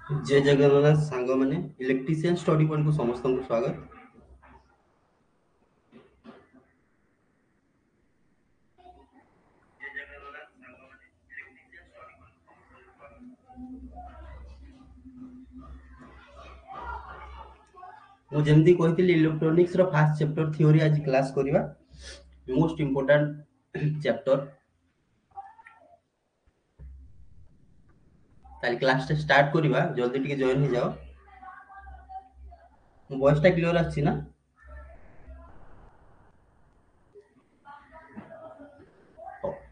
जय जगन्नाथ सांग मैंने इलेक्ट्रीशियन स्टडी पॉइंट को समस्त को स्वागत। मु जेमती कहितली electronics row first chapter theory आज क्लास करिवा मोस्ट इंपोर्टेंट चैप्टर ताली क्लास टा स्टार्ट करिवा जल्दी टिके जॉइन हो जाओ। मो वॉइस टा क्लियर आछि ना?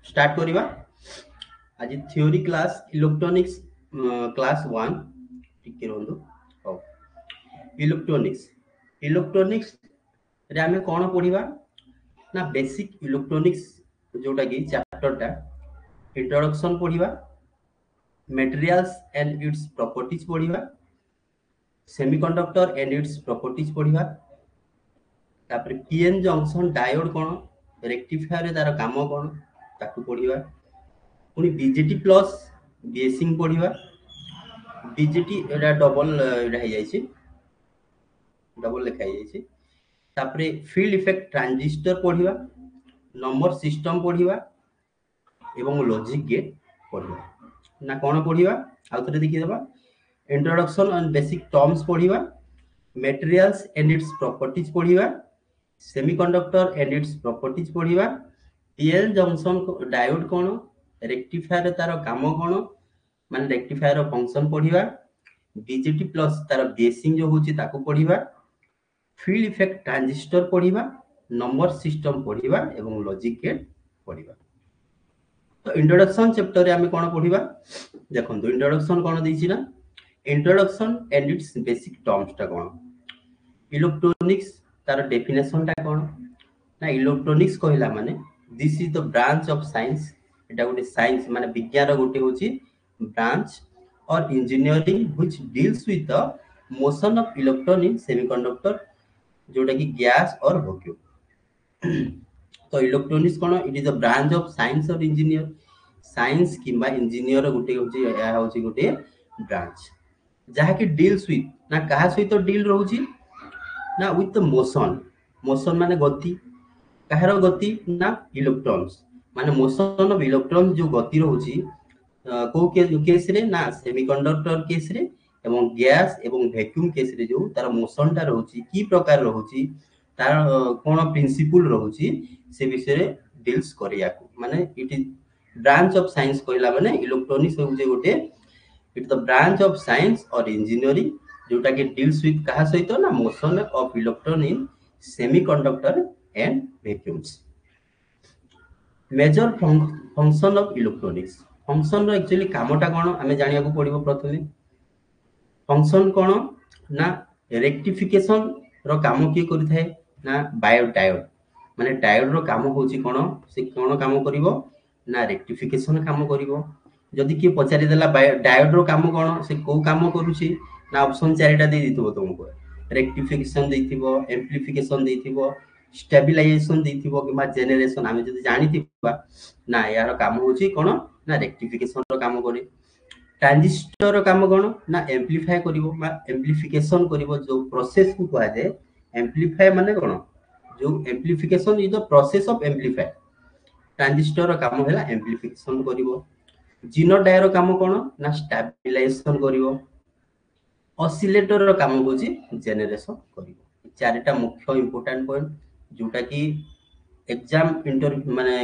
स्टार्ट करिवा आज थ्योरी क्लास इलेक्ट्रोनिक्स क्लास 1 टिके रहंदो। हो इलेक्ट्रोनिक्स इलेक्ट्रोनिक्स रे हमें कोन पढिबा ना बेसिक इलेक्ट्रोनिक्स जोटा की चैप्टर टा इंट्रोडक्शन पढिबा, materials and its properties पढिबा, सेमीकंडक्टर एंड इट्स प्रॉपर्टीज पढिबा, तापर पीएन जंक्शन डायोड कोन, रेक्टिफायर रे तार काम कोन ताकू पढिबा, पुनी बीजेटी प्लस बेसिंग पढिबा, बीजेटी एटा डबल एटा हे जायछि डबल लिखा हे जायछि, तापर फील्ड इफेक्ट ट्रांजिस्टर पढिबा, नंबर सिस्टम पढिबा एवं लॉजिक गेट पढिबा ना कोन पढिबा आ थरे देखि देबा इंट्रोडक्शन एंड बेसिक टर्म्स पढिबा, materials and its properties पढिबा, सेमीकंडक्टर एंड इट्स प्रॉपर्टीज पढिबा, पीएन जंक्शन डायोड कोन, रेक्टिफायर तार काम कोन माने रेक्टिफायर फंक्शन पढिबा, बीजेटी प्लस तार बेसिंग जो होची ताकू पढिबा, फील्ड इफेक्ट ट्रांजिस्टर पढिबा, नंबर सिस्टम पढिबा एवं लॉजिक गेट पढिबा। तो इंट्रोडक्शन चैप्टर रे हमें कोन पढिबा देखंतु इंट्रोडक्शन कोन देछि ना introduction and it's basic terms टा कोन, इलेक्ट्रॉनिक्स तार डेफिनेशन टा कोन ना इलेक्ट्रॉनिक्स कहला माने this is the branch of science एटा गोटे साइंस माने विज्ञान गोटे होची ब्रांच और engineering which deals with the motion of electron in semiconductor जोटा की गैस और वैक्यूम। तो electronics cone it is the branch of science और इंजीनियर साइंस किबा इंजीनियर गोटे होची या होची गोटे ब्रांच जहा की डील्स विथ ना कहा सहित डील रहउची ना विथ द मोशन मोशन माने गति कहार गति ना इलेक्ट्रॉन्स माने मोशन ऑफ इलेक्ट्रॉन जो गति रहउची को केस रे ना सेमीकंडक्टर केस रे एवं गैस एवं वैक्यूम केस रे जो तार मोशन टा रहउची की प्रकार रहउची तार कोन प्रिंसिपल रहउची से विषय रे डील्स करिया को माने it is branch of science कहला माने इलेक्ट्रॉनिक्स होउची गोटे it the branch of science और इंजीनियरिंग जोटा के डील्स विथ कहा सहित ना motion of electron in semiconductor and vacuums. Major function of electronics function रो एक्चुअली कामटा कोन हमें जानिया को पड़िबो प्रथमे फंक्शन कोन ना रेक्टिफिकेशन रो काम की करि थाए ना बायो डायोड माने डायोड रो काम होची कोन से कोन काम करिवो ना रेक्टिफिकेशन काम करिवो जदि कि पचारि देला डायोड रो काम कोन से को काम करूची ना ऑप्शन चारिटा दे दिथबो तुमको रेक्टिफिकेशन देथिबो एम्प्लीफिकेशन देथिबो स्टेबलाइजेशन देथिबो किबा जेनरेशन हमें जदि जानिथिबा ना यार काम होची कोन ना रेक्टिफिकेशन रो काम करे ट्रांजिस्टर रो काम कोन ना एम्प्लीफाई करिवो बा एम्प्लीफिकेशन करिवो जो प्रोसेस को कहै जे एम्प्लीफाई माने कोन जो amplification is the process of amplify transistor रो काम हैला एम्प्लीफिकेशन करिवो जिनो डायर काम कोन ना स्टेबलाइजेशन करिवो ऑसिलेटर रो काम होची जेनरेशन करिवो चारिटा मुख्य इंपोर्टेंट पॉइंट जोटा की एग्जाम इंटर माने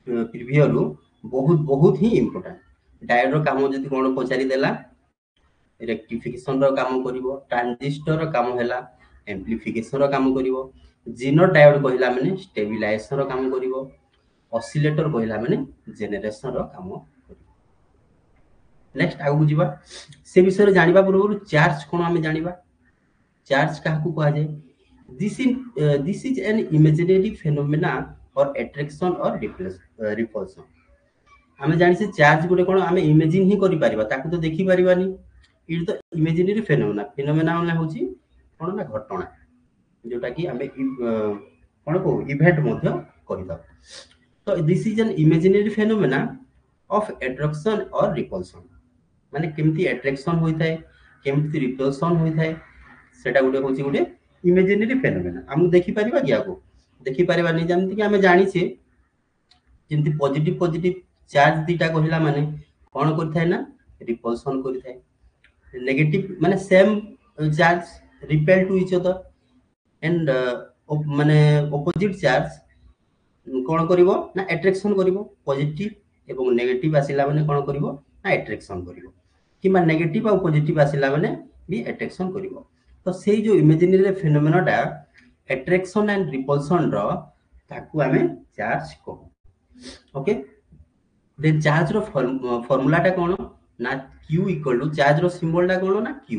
प्रीवियरु बहुत बहुत ही इंपोर्टेंट डायोड रो काम जति कोन पचारि देला रेक्टिफिकेशन रो काम करिवो ट्रांजिस्टर रो काम हैला एम्प्लीफिकेशन रो काम करिवो जिनो डायोड कहिला माने स्टेबलाइजेशन रो काम करिवो ऑसिलेटर कहिला माने जेनरेशन रो काम करिवो। नेक्स्ट आगु जिबा से विषय रे जानिबा पूर्व चार्ज कोन हमें जानिबा चार्ज काहकु कहा जाय this is an imaginary phenomena और अट्रैक्शन और रिपल्सन हमें जानि से चार्ज गोटे कोन हमें इमेजिन ही करि परिबा ताकु तो देखि परिबानी इट तो इमेजिनरी फेनोमेना फेनोमेना माने होची कोन ना घटना जोटा कि हमें कोन को इवेंट मध्ये कहिदा तो this is an imaginary phenomena of attraction और रिपल्सन माने केमती अट्रैक्शन होई थाए केमती रिपल्सन होई थाए सेटा गुटे होची गुटे इमेजिनरी फेनोमेना हम देखि परिबा कि आको देखि परिबा नि जेमति कि हम जानि छे जेमति पॉजिटिव पॉजिटिव चार्ज दीटा कहिला माने कोन करथाय ना रिपल्सन करथाय नेगेटिव माने same charge repel to each other and माने ऑपोजिट चार्ज कोन करिवो ना अट्रैक्शन करिवो पॉजिटिव एवं नेगेटिव आसिला माने कोन करिवो ना अट्रैक्शन करिवो किमा नेगेटिव और पॉजिटिव आसिला माने भी अट्रैक्शन करिवो तो सेई जो इमेजिनरी फेनोमेनाटा अट्रैक्शन एंड रिपल्सन रो ताकू हमें चार्ज कहू ओके देन चार्ज रो फार्मूला टा कोन ना q इक्वल टू चार्ज रो सिंबल टा कोन ना q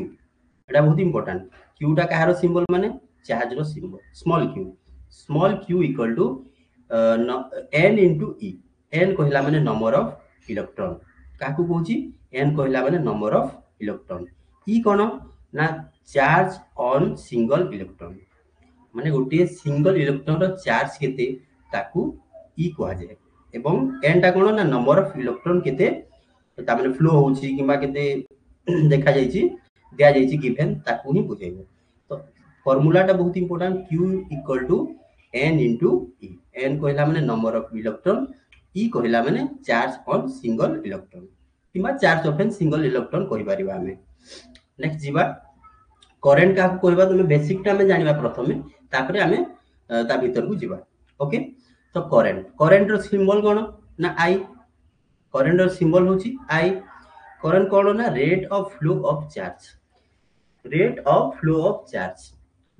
एटा बहुत इंपोर्टेंट q टा कहारो सिंबल माने चार्ज रो symbol small q equal to n into e n कहला माने नंबर ऑफ इलेक्ट्रॉन काकू कहूची n कहला माने नंबर ऑफ इलेक्ट्रॉन e कोन ना चार्ज ऑन सिंगल इलेक्ट्रॉन माने गोटे सिंगल इलेक्ट्रॉन रो चार्ज केते ताकू e कहा जाय एवं n टा कोन ना नंबर ऑफ इलेक्ट्रॉन केते ता माने फ्लो होची किबा केते देखा जायची दिया जायची गिवन ताकू ही बुझेबो तो फार्मूला टा बहुत important q equal to n into e n कहला माने नंबर ऑफ इलेक्ट्रॉन e कहला माने चार्ज ऑन सिंगल इलेक्ट्रॉन किबा charge of an single electron कहि परिबा हमें नेक्स्ट जीवा करंट का कहबा तुमे बेसिक टा में जानिबा प्रथमे तापरे हमें ता भीतर को जीवा ओके तो करंट रो सिंबल कोन ना i करंट रो सिंबल होची i करंट कोन ना rate of flow of charge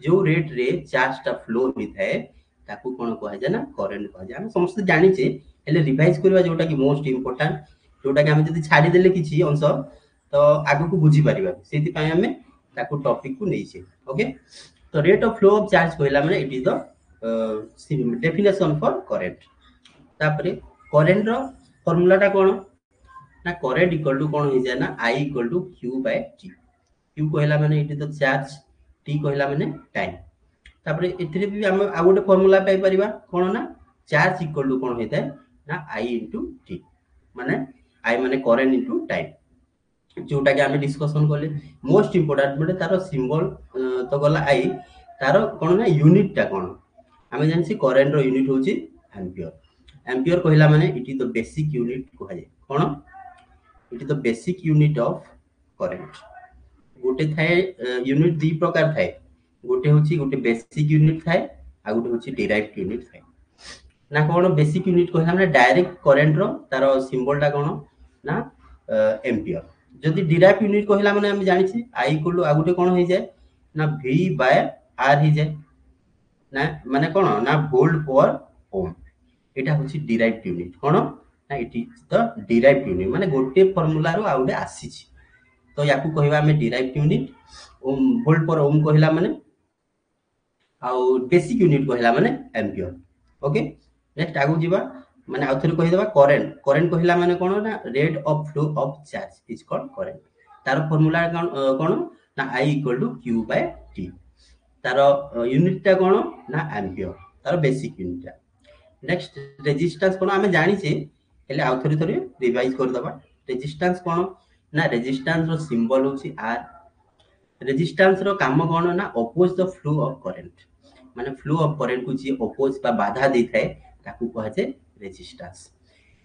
जो रेट रे चार्ज टा फ्लो होई थाए ताकू कोन कहै जाय ना करंट कहै जाय हम समस्त जानि छे हेले रिवाइज करबा जोटा कि मोस्ट इंपोर्टेंट जोटा कि हम जदी छाडी देले किछि अंश तो आगु को बुझी परिबा सेति पय हमें ताकू टॉपिक को नै छे ओके तो rate of flow of charge कहला माने it is the definition for current तापरे करंट रो फार्मूला टा कोन ना करंट इक्वल टू कोन हो जाय ना I equal to Q by T Q कहला माने it is the charge T कहला माने टाइम तापरे एथिरे भी हम आ गोटे फार्मूला पाई परिबा कोन ना चार्ज इक्वल टू कोन होइता ना I into T माने I माने करंट इनटू टाइम जोटा कि हम डिस्कशन करले मोस्ट इंपोर्टेंट बटे तारो सिंबल तो गला I तारो कोन ना यूनिट टा कोन हम जानि छी करंट रो यूनिट होची एम्पियर कहला माने it is the basic unit कहा जाय कोन it is the basic unit of current गोटे थाए यूनिट दी प्रकार थाए गोटे होची गोटे बेसिक यूनिट थाए आ गोटे होची डिराइव्ड यूनिट थाए ना कोन बेसिक यूनिट कहला माने डायरेक्ट करंट रो तारो सिंबल टा कोन ना एम्पियर जदी डिराइव्ड यूनिट कहला माने हम जानि छी I इक्वल टू आ गोटे कोन हो जाय ना V बाय R हो जाय ना माने कोन ना वोल्ट पर ओम एटा होची डिराइव्ड यूनिट कोन ना it is the derived unit माने गोटे फार्मूला रो आ गोटे आसी छी तो याकू कहबा हमें डिराइव्ड यूनिट ओम वोल्ट पर ओम कहला माने आ बेसिक यूनिट कहला माने एम्पियर ओके नेक्स्ट आगु जीवा माने आउथरे कहि देबा करंट कहला माने कोन ना rate of flow of charge is called current तार फार्मूला कोन ना I equal to Q by T तार यूनिट टा कोन ना एम्पियर तार बेसिक यूनिट टा नेक्स्ट रेजिस्टेंस कोन हमें जानि छे हेले आउथरे थरे रिवाइज कर दबा रेजिस्टेंस कोन ना रेजिस्टेंस रो सिंबल होची R रेजिस्टेंस रो काम कोन ना oppose the flow of current माने फ्लो ऑफ करंट को जे अपोज बा बाधा दे थाए ताकू कहा जाय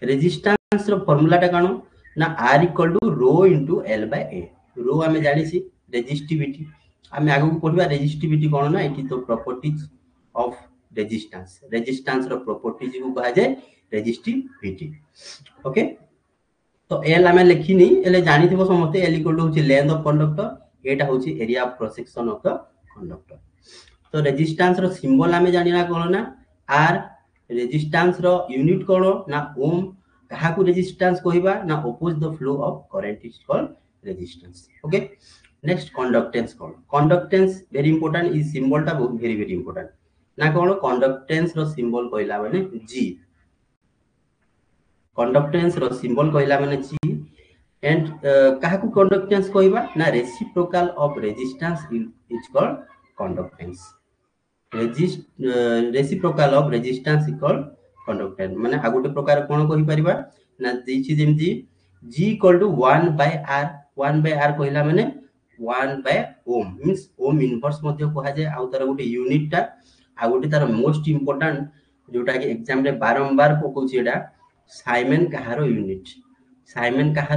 रेजिस्टेंस रो फार्मूला टा कोन ना R equal to rho into L by A रो हमें जानि छी रेजिस्टिविटी हमें आगु पढिबा रेजिस्टिविटी कोन ना it is the properties of resistance रो प्रॉपर्टीज को कहा जाय रेजिस्टिविटी ओके तो L हमें लिखिनी एले जानि थिबो समते L इक्वल टू होची लेंथ ऑफ कंडक्टर एटा होची area of cross section of the conductor तो रेजिस्टेंस रो सिंबल हमें जानिना कोन ना R रेजिस्टेंस रो यूनिट कोन ना ओम कहा को रेजिस्टेंस कहबा ना oppose the flow of current is called resistance okay next conductance very important इस सिंबल टा वेरी वेरी इंपोर्टेंट ना कोन कंडक्टेंस रो सिंबल कहला माने G कंडक्टेंस रो सिंबल कहला माने G एंड कहा को कंडक्टेंस कहबा ना reciprocal of resistance is called conductance reciprocal of resistance is called conductance माने आ गोटे प्रकार कोन कहि परिबा ना दैछि जेमति G equal to 1 by R 1 by r कहला माने 1 by ohm means ohm inverse मध्ये कहा जाय आ तार गोटे यूनिट टा आ गोटे तार मोस्ट इंपोर्टेंट जोटा कि एग्जाम रे बारंबार पकोछि एडा साइमन कहारो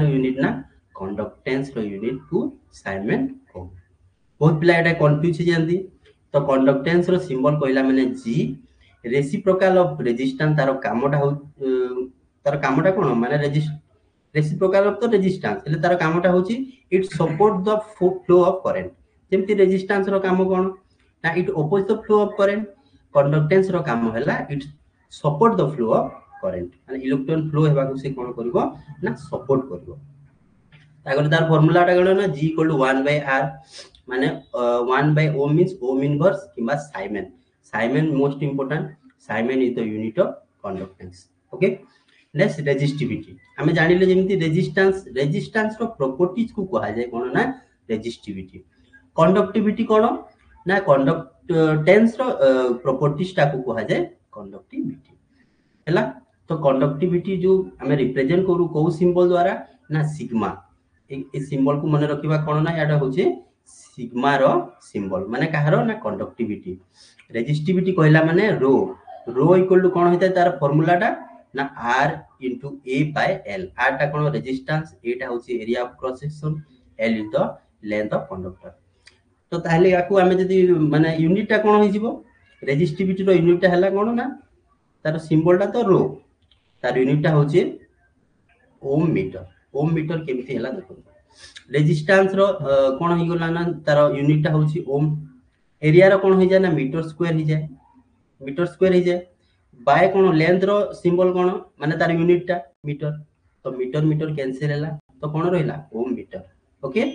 यूनिट ना कंडक्टेंस रो यूनिट को साइमन को बहुत पिला एटा कंफ्यूज हो जानती तो कंडक्टेंस रो सिंबल कहला माने G रेसिप्रोकल ऑफ रेजिस्टेंस तार कामटा कोन माने रेसिप्रोकल ऑफ द रेजिस्टेंस એટલે તારો કામଟା હોची it support the flow of current जेमति रेजिस्टेंस रो काम कोन ना it oppose the flow of current conductance रो काम हैला it support the flow of current माने इलेक्ट्रॉन फ्लो हेबा को से कोन करबो ना सपोर्ट करबो तागर तार फार्मूलाटा गण ना G 1/r माने 1/o मींस ओम इनवर्स किबा siemens most important siemens is the unit of conductance okay next resistivity हमें जानिले जेमति रेजिस्टेंस रो प्रॉपर्टीज को कहा जाय कोन ना रेजिस्टिविटी कंडक्टिविटी कोन ना कंडक्टेंस रो प्रॉपर्टीज ता को कहा जाय कंडक्टिविटी हैला तो कंडक्टिविटी जो हमें रिप्रेजेंट करू को सिंबल द्वारा ना सिग्मा ए सिंबल को मन रखिबा कोन ना याडा होचे सिग्मा रो सिंबल माने कहारो ना कंडक्टिविटी रेजिस्टिविटी कहला माने रो इक्वल टू कोन होता तार फार्मूला टा ना r into a by l r टा कोन रेजिस्टेंस एटा होची area of cross section l is the length of conductor तो ताहले याकू हमें जदी माने यूनिट टा कोन होई जिवो रेजिस्टिविटी रो यूनिट टा हला कोन ना तार सिंबल टा तो रो तार यूनिट टा होची ओम मीटर केमथि हला देखो रेजिस्टेंस रो कोन होई गला ना तार यूनिट टा होची ओम एरिया रो कोन होई जाय ना मीटर स्क्वायर ही जाय बाय कोन लेंथ रो सिंबल कोन माने तार यूनिट टा मीटर तो मीटर कैंसिल हैला तो कोन रहिला ओम मीटर ओके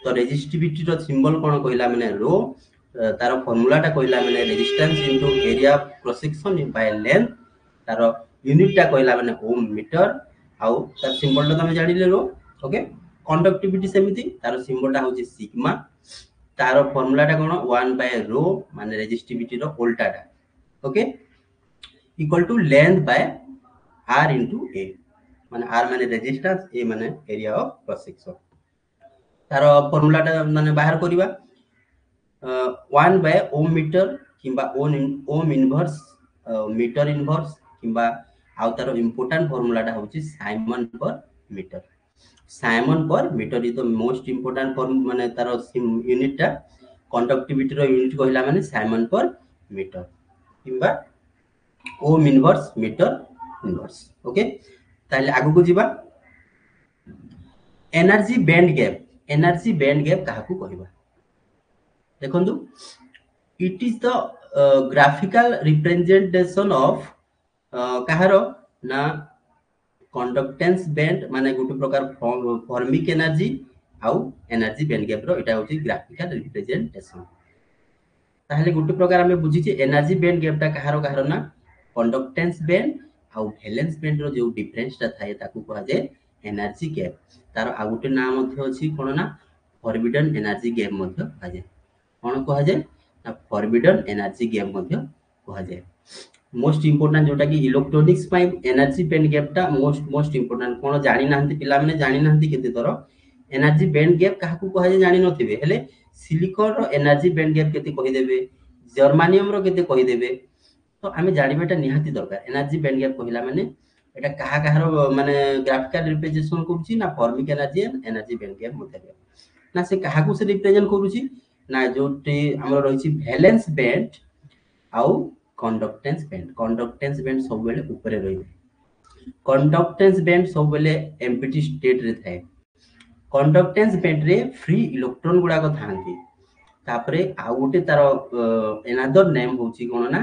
तो रेजिस्टिविटी रो सिंबल कोन कहला माने रो तार फार्मूला टा कहला माने resistance into area of cross section by length तार यूनिट टा कहला माने ओम मीटर आउ तार सिंबल टा तमे जानिले रो ओके कंडक्टिविटी सेमिति तार सिंबल टा होची सिग्मा तार फार्मूला टा कोन 1 बाय रो माने रेजिस्टिविटी रो उल्टा टा okay equal to length by r into a माने r माने रेजिस्टेंस a माने एरिया ऑफ क्रॉस सेक्शन तार फार्मूला टा माने बाहर करिबा 1 बाय ओम मीटर किबा ओम इनवर्स मीटर इनवर्स किबा आउ तार इंपोर्टेंट फार्मूला टा होची siemens per meter is the most important form माने तार यूनिट टा कंडक्टिविटी रो यूनिट कहला माने साइमन पर मीटर किबा ohm inverse meter inverse okay ताले आगु को जिबा एनर्जी बैंड गैप काहा को कहबा देखंतु it is the graphical representation of काहारो ना कंडक्टेंस बैंड माने गुटे प्रकार फॉर्मिक एनर्जी आउ एनर्जी बैंड गैप रो एटा होची ग्राफिकल रिप्रेजेंटेशन ताहले गुटे प्रकार हमें बुझी जे एनर्जी बैंड गैप ता काहारो ना कंडक्टेंस बैंड आउ वैलेंस बैंड रो जो डिफरेंस ता थाए ताकू कहा जाय एनर्जी गैप तार आ गुटे नाम मध्ये अछि कोन ना फॉरबिडन एनर्जी गैप मध्ये कहा जाय कोन कहा जाय ना फॉरबिडन एनर्जी गैप मध्ये कहा जाय मोस्ट इंपोर्टेंट जोटा कि इलेक्ट्रॉनिक्स पाई एनर्जी बैंड गैप ता मोस्ट इंपोर्टेंट कोन जानि नाहंती पिला माने जानि नाहंती केते तोर एनर्जी बैंड गैप काहा को कहा जाय जानि नथिबे हेले सिलिकॉन रो एनर्जी बैंड गैप केते कहि देबे जर्मेनियम रो केते कहि देबे तो हमें जानिबाटा निहाती दरकार एनर्जी बैंड गैप कहिला माने एटा काहा रो माने ग्राफिकल रिप्रेजेंटेशन करूची ना फॉर्मिक एनर्जी बैंड गैप मध्ये ना से काहा को से रिप्रेजेंट करूची ना जोटे हमर रहिची वैलेंस बैंड आउ कंडक्टेंस बैंड सब बेले ऊपर रहिबे कंडक्टेंस बैंड सब बेले एम्प्टी स्टेट रे थाए कंडक्टेंस बैंड रे फ्री इलेक्ट्रॉन गुडा को थांती तापरे आ गोटे तार अनदर नेम होची कोन ना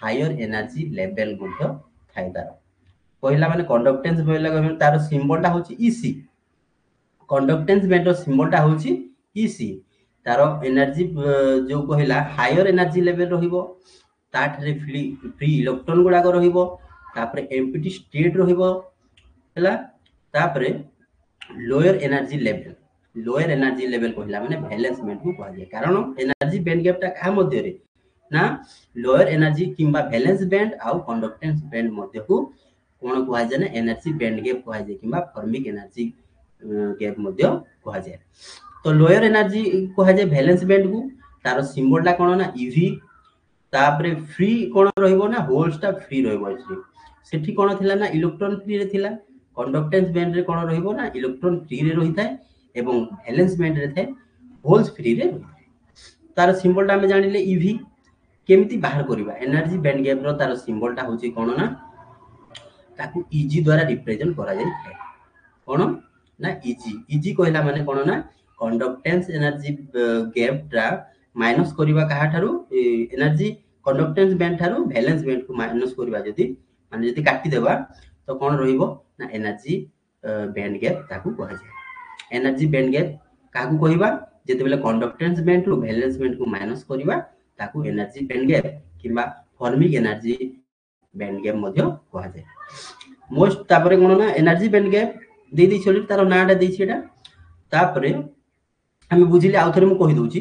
हायर एनर्जी लेवल मध्ये थाए तार पहिला माने कंडक्टेंस पहिला तार सिंबल टा होची ईसी कंडक्टेंस बैंड रो सिंबल टा होची ईसी तार एनर्जी जो कहला हायर एनर्जी लेवल रहिबो ताठरे फ्री इलेक्ट्रॉन गुडा को रहिबो तापरे एम्प्टी स्टेट रहिबो हला तापरे लोअर एनर्जी लेवल कहला माने वैलेंस बैंड को कहा जाय कारण एनर्जी बैंड गैप ता का मध्ये रे ना लोअर एनर्जी किंबा वैलेंस बैंड आउ कंडक्टेंस बैंड मध्ये को कोन कहा जाय ना एनर्जी बैंड गैप कहा जाय किंबा फॉर्मिक एनर्जी गैप मध्य कहा जाए। तो लोअर एनर्जी कहा जाए वैलेंस बैंड को, तार सिंबल टा कोन ना ईवी, तापरे फ्री कोन रहइबो ना होल्स टा फ्री रहइबो एथि सेठी कोन थिला ना इलेक्ट्रॉन फ्री रे थिला। कंडक्टेंस बैंड रे कोन रहइबो ना इलेक्ट्रॉन फ्री रे रहिथाय एवं वैलेंस बैंड रे थे होल्स फ्री रे रहिथाय। तार सिंबल टा हम जानिले ईवी। केमती बाहर करबा एनर्जी बैंड गैप रो तार सिंबल टा होची कोन ना ताकू ईजी द्वारा रिप्रेजेंट करा जाय थाए। कोन ना ईजी, ईजी कहला माने कोन ना कंडक्टेंस एनर्जी गैप टा माइनस करबा कहा Tharu energy conductance band Tharu valence band को माइनस करबा जदी माने जदी काटी देबा तो कोन रहिबो ना एनर्जी बैंड गैप ताकू कहा जाय। एनर्जी बैंड गैप काकू कहबा जते बेले कंडक्टेंस बैंड रो वैलेंस बैंड को माइनस करबा ताकू एनर्जी बैंड गैप किबा फॉर्मिंग एनर्जी बैंड गैप मध्य कहा जाय। मोस्ट तापरे कोन ना एनर्जी बैंड गैप दे दी छली तार नाटा दै छिटा। तापरे हम बुझिले आउथरे मु कहि दोची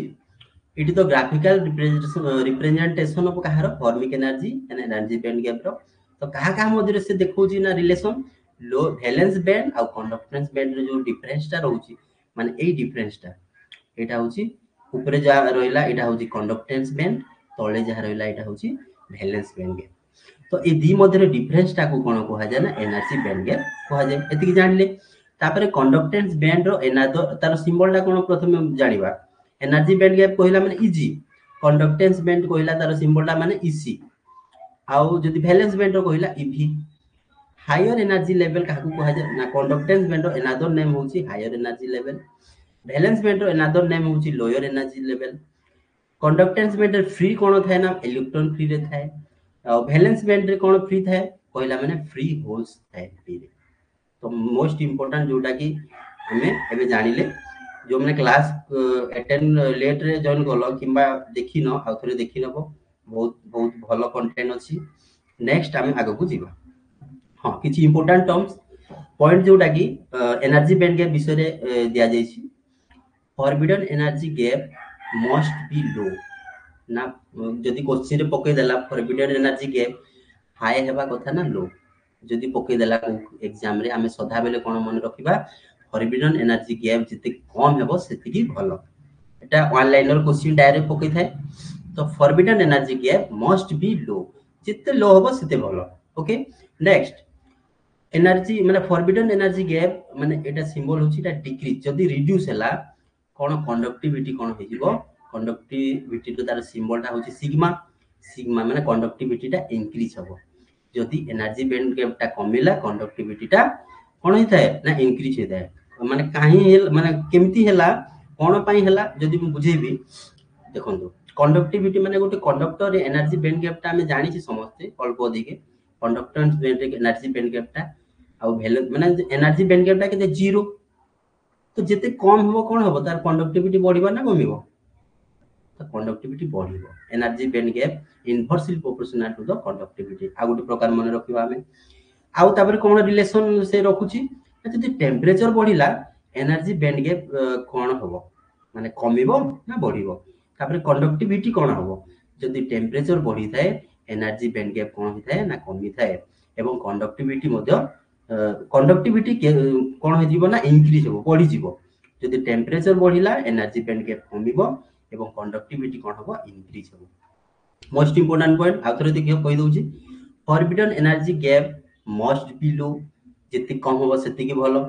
इट तो ग्राफिकल रिप्रेजेंटेशन ऑफ कहार फॉर्मिक energy and energy band gap रो। तो कहा मध्य से देखौची ना रिलेशन लो वैलेंस बैंड और कंडक्टेंस बैंड रे जो डिफरेंस टा रहउची माने एई डिफरेंस टा एटा होची ऊपरे जा रहइला एटा होची कंडक्टेंस बैंड, तळे जा रहइला एटा होची वैलेंस बैंड गैप। तो ए दी मध्य डिफरेंस टा को कोन कहा जाय ना एनर्जी बैंड गैप कहा जाय। एतिकी जानले तापरे कंडक्टेंस बैंड रो एनादर तार सिंबल टा कोन प्रथमे जानिबा। एनर्जी बैंड गैप कहला माने ईजी, कंडक्टेंस बैंड कहला तार सिंबल टा माने ईसी, आउ जदी वैलेंस बैंड रो कहला ईवी। हायर एनर्जी लेवल काकू कहा जाय ना कंडक्टेंस बैंड रो एनादर नेम होची higher energy level, valence band रो एनादर नेम होची lower energy level. Conductance band रे फ्री कोन थाए ना इलेक्ट्रॉन फ्री रे थाए, और वैलेंस बैंड रे कोन फ्री थाए कहला माने फ्री होल्स थाए फ्री रे। तो मोस्ट इंपोर्टेंट जोटा कि हमें एबे जानिले जो मैंने क्लास अटेंड लेट रे जॉइन कलो किंबा देखि न आ थरे देखि नबो बहुत बहुत भलो कंटेंट अछि। नेक्स्ट हम आगो को जीवा। हां किछि इंपोर्टेंट टर्म्स पॉइंट जोटा कि एनर्जी बैंड गैप विषय रे दिया जाइछि। Forbidden energy gap must be low ना जदि क्वेश्चन रे पके देला फॉरबिडन एनर्जी गैप हाई हेबा कथा ना लो। जदि पके देला एग्जाम रे हमें सदा बेले कोन मन रखिबा फॉरबिडन एनर्जी गैप जिते कम हेबो सेति की भलो। एटा वन लाइनर क्वेश्चन डायरेक्ट पके थाए। तो forbidden energy gap must be low, जिते लो हेबो सेते भलो। ओके नेक्स्ट एनर्जी माने फॉरबिडन एनर्जी गैप माने एटा सिंबल होची एटा डिक्रीज जदि रिड्यूस हैला कोन कंडक्टिविटी कोन हे जिवो कंडक्टिविटी तो तार सिंबल टा होची सिग्मा, सिग्मा माने कंडक्टिविटी टा इंक्रीज हबो। जदि एनर्जी बैंड गैप टा कमिला कंडक्टिविटी टा कोन हे थाए ना इंक्रीज हे थाए। माने काहे माने केमती हैला कोन पई हैला जदि मु बुझेबी देखंतु कंडक्टिविटी माने गोटे कंडक्टर रे एनर्जी बैंड गैप टा हमें जानि छी समझते अल्प अधिके कंडक्टेंस बैंड रे एनर्जी बैंड गैप टा आ वैल्यू माने एनर्जी बैंड गैप टा केते जीरो। तो जेते कम हबो कोन हबो तार कंडक्टिविटी बढ़िबा ना कमिबो तो कंडक्टिविटी बढ़िबो। Energy band gap inversely proportional to the conductivity आ गोटे प्रकार मन रखिबा हमें। आउ तापर कोन रिलेशन से रखुची जदि टेम्परेचर बढ़िला एनर्जी बैंड गैप कोन हबो माने कमिबो ना बढ़िबो। तापर कंडक्टिविटी कोन हबो जदि टेम्परेचर बढ़ी थाए एनर्जी बैंड गैप कोन होई थाए ना कमी थाए एवं कंडक्टिविटी मध्य कंडक्टिविटी कोन हो जीवो ना इंक्रीज हो बढ़ी जीवो। जदि टेम्परेचर बढ़िला एनर्जी बैंड गैप कमिबो एवं कंडक्टिविटी कोन हबो इंक्रीज हो। मोस्ट इंपोर्टेंट पॉइंट आउथरे देखियो कहि दउची forbidden energy gap must be low, जिते कम हबो सेति की भलो।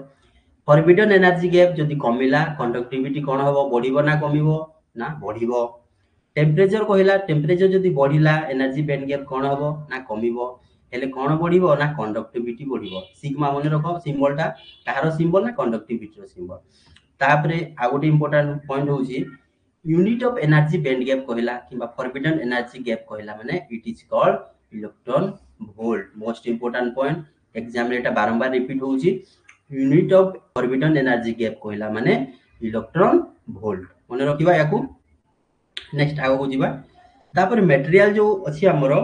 फॉरबिडन एनर्जी गैप जदि कमिला कंडक्टिविटी कोन हबो बढ़िबो ना कमिबो ना बढ़िबो। टेम्परेचर कहला टेम्परेचर जदि बढ़िला एनर्जी बैंड गैप कोन हबो ना कमिबो हेले कोन बढ़िबो ना कंडक्टिविटी बढ़िबो। सिग्मा मने रखो सिंबल टा तार सिंबल ना कंडक्टिविटी रो सिंबल। तापरे आ गोटे इंपोर्टेंट पॉइंट होची unit of energy band gap कहला किबा फॉरबिडन एनर्जी गैप कहला माने it is called electron volt. Most important point exam रे एटा बारंबार रिपीट होची unit of forbidden energy gap कहला माने इलेक्ट्रॉन वोल्ट मने रखिबा याकू। नेक्स्ट आगो को जीवा। तापर मटेरियल जो अछि हमरो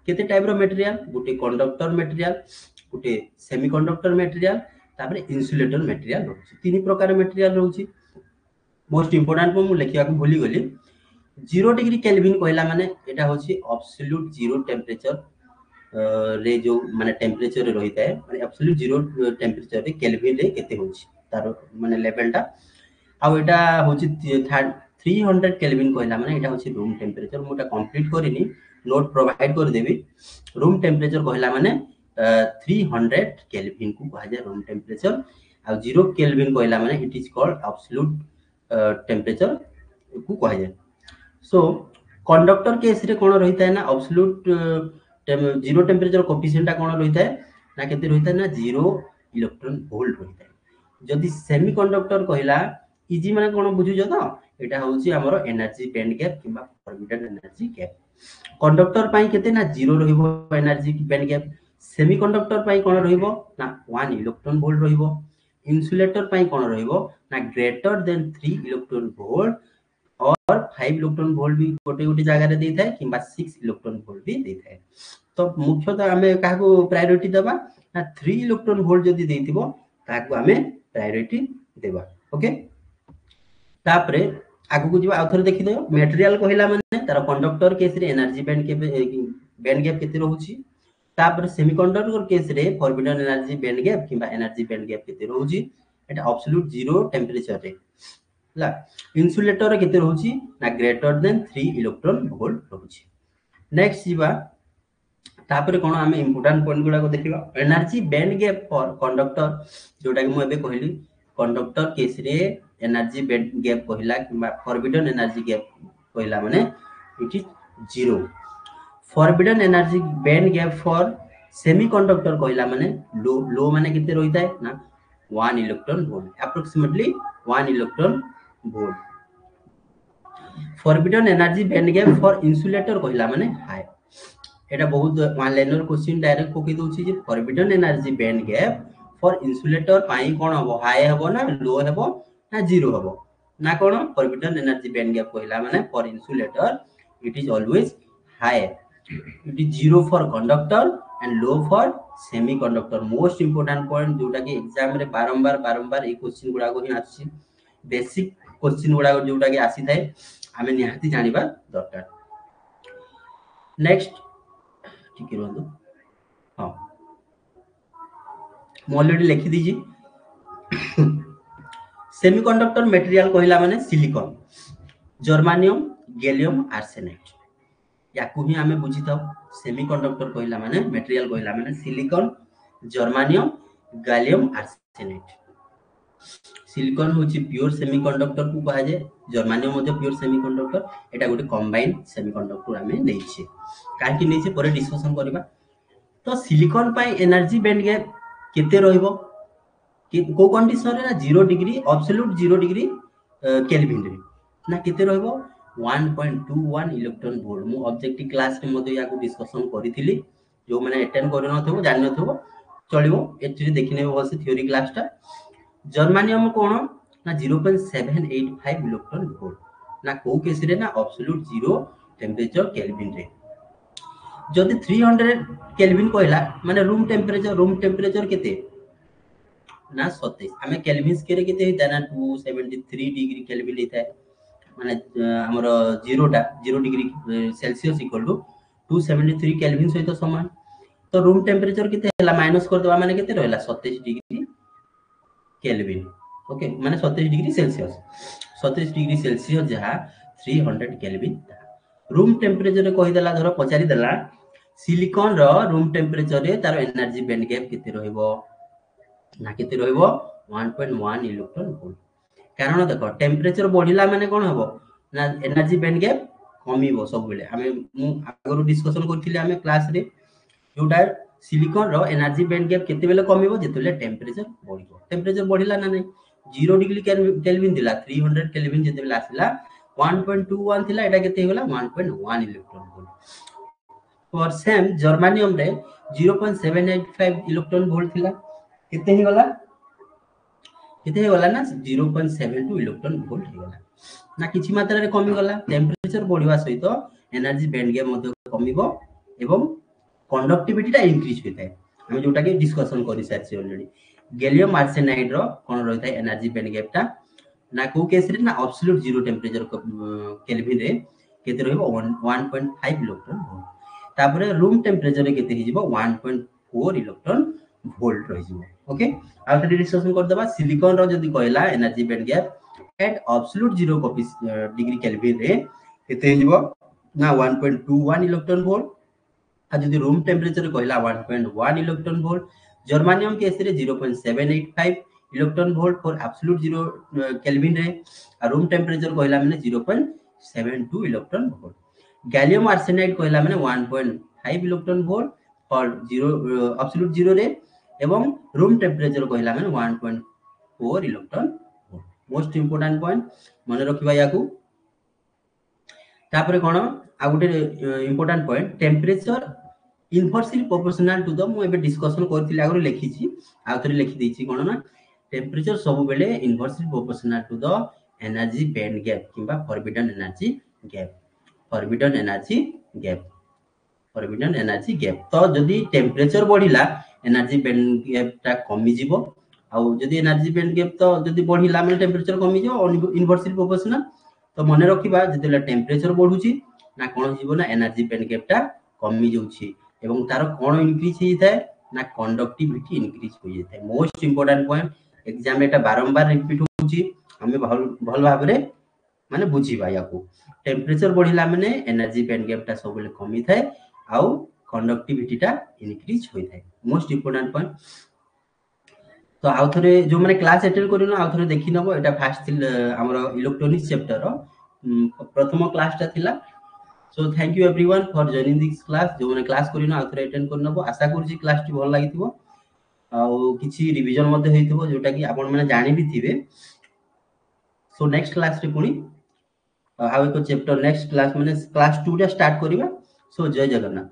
केते टाइप रो मटेरियल गोटे कंडक्टर मटेरियल गोटे सेमीकंडक्टर मटेरियल तापर इन्सुलेटर मटेरियल रहउची। तीन प्रकार मटेरियल रहउची। मोस्ट इंपोर्टेंट को मु लिखिया को भूली गली 0 डिग्री केल्विन कहला माने एटा होची एब्सोल्यूट जीरो टेम्परेचर रे जो माने टेम्परेचर रे रहिता है माने एब्सोल्यूट जीरो टेम्परेचर रे केल्विन रे केते होची तार माने लेवलटा आउ एटा होची 300 केल्विन कहला माने एटा होची रूम टेम्परेचर मोटा कंप्लीट करिनी नोट प्रोवाइड कर देबी रूम टेम्परेचर कहला माने 300 केल्विन को कहा जाय रूम टेम्परेचर आ 0 केल्विन कहला माने it is called absolute temperature को कहा जाय सो कंडक्टर केस रे कोन रहिता है ना एब्सोल्यूट जीरो टेम्परेचर कोफिशिएंट कोन रहिता है ना केते रहिता है ना 0 इलेक्ट्रॉन वोल्ट रहिता है जदि सेमीकंडक्टर कहला इजी माने कोन बुझु जो तो एटा होची हमरो एनर्जी बैंड गैप किबा फॉरबिडन एनर्जी गैप कंडक्टर पाई केते ना 0 रहिबो एनर्जी बैंड गैप सेमीकंडक्टर पाई कोन रहिबो ना 1 इलेक्ट्रॉन वोल्ट रहिबो इंसुलेटर पाई कोन रहिबो ना ग्रेटर देन 3 इलेक्ट्रॉन वोल्ट और 5 इलेक्ट्रॉन वोल्ट भी गोटे गोटे जगह रे देई थाए किबा 6 इलेक्ट्रॉन वोल्ट भी देई थाए तो मुख्यतः हमें काको प्रायोरिटी देबा ना 3 इलेक्ट्रॉन वोल्ट जदी देइतिबो ताको हमें प्रायोरिटी देबा ओके तापरे आगु को जीवा आउथर देखि दो मटेरियल कहला माने तार कंडक्टर केस रे एनर्जी बैंड गैप केते रहउची तापर सेमीकंडक्टर केस रे फॉरबिडन एनर्जी बैंड गैप किबा एनर्जी बैंड गैप केते रहउची एटा एब्सोल्यूट जीरो टेम्परेचर रे ला इंसुलेटर केते रहउची ना ग्रेटर देन 3 इलेक्ट्रॉन वोल्ट रहउची नेक्स्ट जीवा तापर कोन हमें इंपोर्टेंट पॉइंट गुडा को देखिबा energy band gap for conductor जोटा कि मु एबे कहली कंडक्टर केस रे एनर्जी बैंड गैप कहला किबा फॉरबिडन एनर्जी गैप कहला माने it is zero forbidden energy band gap for semiconductor कहला माने लो माने किते रहिता है ना 1 electron volt approximately 1 electron volt forbidden energy band gap for insulator कहला माने हाई एटा बहुत वन लाइनर क्वेश्चन डायरेक्ट पकई दोछि जे forbidden energy band gap for insulator पाई कोन हबो हाई हबो ना लो हबो ना जीरो हबो ना कोन फॉरबिडन एनर्जी बैंड गैप कहला माने for insulator it is always high it is zero for conductor and low for semiconductor most important point जोटा कि एग्जाम रे बारंबार ए क्वेश्चन गुडा को ही आछि बेसिक क्वेश्चन गुडा जोटा कि आसी थाए हमें निहाती जानिबा दरकार नेक्स्ट ठीक रहंदो हां मु ऑलरेडी लिखि दीजी सेमीकंडक्टर मटेरियल कहला माने सिलिकॉन जर्मानियम गैलियम आर्सेनाइड याकू ही हमें बुझी थाउ सेमीकंडक्टर कहला माने मटेरियल कहला माने silicon germanium gallium arsenide silicon होची प्योर सेमीकंडक्टर को कहा जाय जर्मानियम मध्ये प्योर सेमीकंडक्टर एटा गोटे कंबाइंड सेमीकंडक्टर हमें नेइछे काहे नेइछे परे डिस्कशन करबा तो सिलिकॉन पाई एनर्जी बैंड गैप केते रहइबो कि को कंडीशन रे ना 0 डिग्री एब्सोल्यूट 0 डिग्री केल्विन रे ना केते रहइबो 1.21 इलेक्ट्रॉन वोल्ट मु ऑब्जेक्टिव क्लास रे मध्ये या को डिस्कशन करिथिली जो माने अटेंड करि नथबो जानि नथबो चलिबो एक्चुअली देखिने बस थ्योरी क्लास टा जर्मानियम कोन ना 0.785 इलेक्ट्रॉन वोल्ट ना को केस रे ना एब्सोल्यूट 0 टेम्परेचर केल्विन रे जदि 300 केल्विन कहला माने रूम टेम्परेचर केते ना 27 हमें केल्विन स्केल केते हेता ना 273 डिग्री केल्विन हेता माने हमर 0 degree Celsius equal to 273 kelvin सहित समान तो रूम टेम्परेचर केते हला माइनस कर देबा माने केते रहला 27 डिग्री केल्विन ओके माने 27 डिग्री सेल्सियस 27 डिग्री सेल्सियस जहा 300 केल्विन रूम टेम्परेचर कहि देला धरो पचारि देला सिलिकॉन रो रूम टेम्परेचर रे तार एनर्जी बैंड गैप केते रहइबो ना केते रहइबो 1.1 इलेक्ट्रॉन वोल्ट कारण देखो टेम्परेचर बढ़िला माने कोन हबो ना एनर्जी बैंड गैप कमिबो सब बेले हमें मु आगरो डिस्कशन करथिले हमें क्लास रे जोटा सिलिकॉन रो एनर्जी बैंड गैप केते बेले कमिबो जेतेले टेम्परेचर बढ़िला ना नहीं 0 डिग्री केल्विन दिला 300 केल्विन जेते बेले आसिला 1.21 थिला एटा केते हेगला 1.1 electron volt for same germanium रे 0.785 इलेक्ट्रॉन वोल्ट थिला केते हेगला ना 0.72 इलेक्ट्रॉन वोल्ट हेगला ना किछि मात्रा रे कमी गला टेम्परेचर बढ़िवा सहित एनर्जी बैंड गैप मध्ये कमिबो एवं कंडक्टिविटी टा इंक्रीज होता है हम जोटा के डिस्कशन करि सारछि ऑलरेडी गैलियम आर्सेनाइड रो कोन रहता है एनर्जी बैंड गैप टा ना को केस रे ना एब्सोल्यूट 0 टेम्परेचर केल्विन रे केते रहइबो 1.5 इलेक्ट्रॉन वोल्ट तापरे रूम टेम्परेचर रे केते हिजिबो 1.4 इलेक्ट्रॉन वोल्ट रहिजिबो ओके आ थोड़ी डिस्कशन कर दबा सिलिकॉन रो जदी कहला energy band gap at absolute 0 degree kelvin रे केते हिजबो ना 1.21 इलेक्ट्रॉन वोल्ट आ जदी रूम टेम्परेचर कहला 1.1 इलेक्ट्रॉन वोल्ट जर्मानियम केस रे 0.785 electron volt for absolute 0 kelvin रे आ रूम टेम्परेचर कहला माने 0.72 इलेक्ट्रॉन वोल्ट गैलियम आर्सेनाइड कहला माने 1.5 इलेक्ट्रॉन वोल्ट फॉर 0 एब्सोल्यूट 0 रे एवं रूम टेम्परेचर कहला माने 1.4 electron volt most important point मन रखिबा याकू तापरे कोन आ गुटे important point temperature inversely proportional to the मु एबे डिस्कशन करथिले आगु लिखि छी आ थोड़ी लिखि दैछि कोन ना टेम्परेचर सब बेले inversely proportional to the energy band gap किबा forbidden energy gap forbidden energy gap forbidden energy gap तो जदी टेम्परेचर बढ़िला एनर्जी बैंड गैप ता कमी जिवो आ जदी एनर्जी बैंड गैप तो जदी बढ़िला माने टेम्परेचर कमी जिवो इनवर्सली प्रोपोर्शनल तो मने रखिबा जदी टेम्परेचर बढ़ुची ना कोन जीवो ना एनर्जी बैंड गैप ता कमी जाउची एवं तार कोन इंक्रीज होई थाए ना कंडक्टिविटी इंक्रीज होई थाए मोस्ट इंपोर्टेंट पॉइंट एग्जाम एटा बारंबार रिपीट होउची हमें भल भाबरे माने बुझीबा याकू टेम्परेचर बढ़िला माने एनर्जी बैंड गैप ता सब बेले कमी थाए आउ कंडक्टिविटी ता इंक्रीज होई थाए मोस्ट इंपोर्टेंट पॉइंट तो आउ थरे जो माने क्लास अटेंड करिनो आउ थरे देखि नबो एटा फास्ट हमर इलेक्ट्रॉनिक्स चैप्टर रो प्रथम क्लास ता थिला so thank you everyone for joining this class जो माने क्लास करिनो आउ थरे अटेंड करनबो आशा करछि क्लास टी भल लागिथिबो आउ किछि रिवीजन मध्ये होइथिबो जोटा कि आपण माने जानि भी थिबे सो नेक्स्ट क्लास रे पुनी how echo chapter next class माने क्लास 2 रे स्टार्ट करिबा सो जय जगन्नाथ।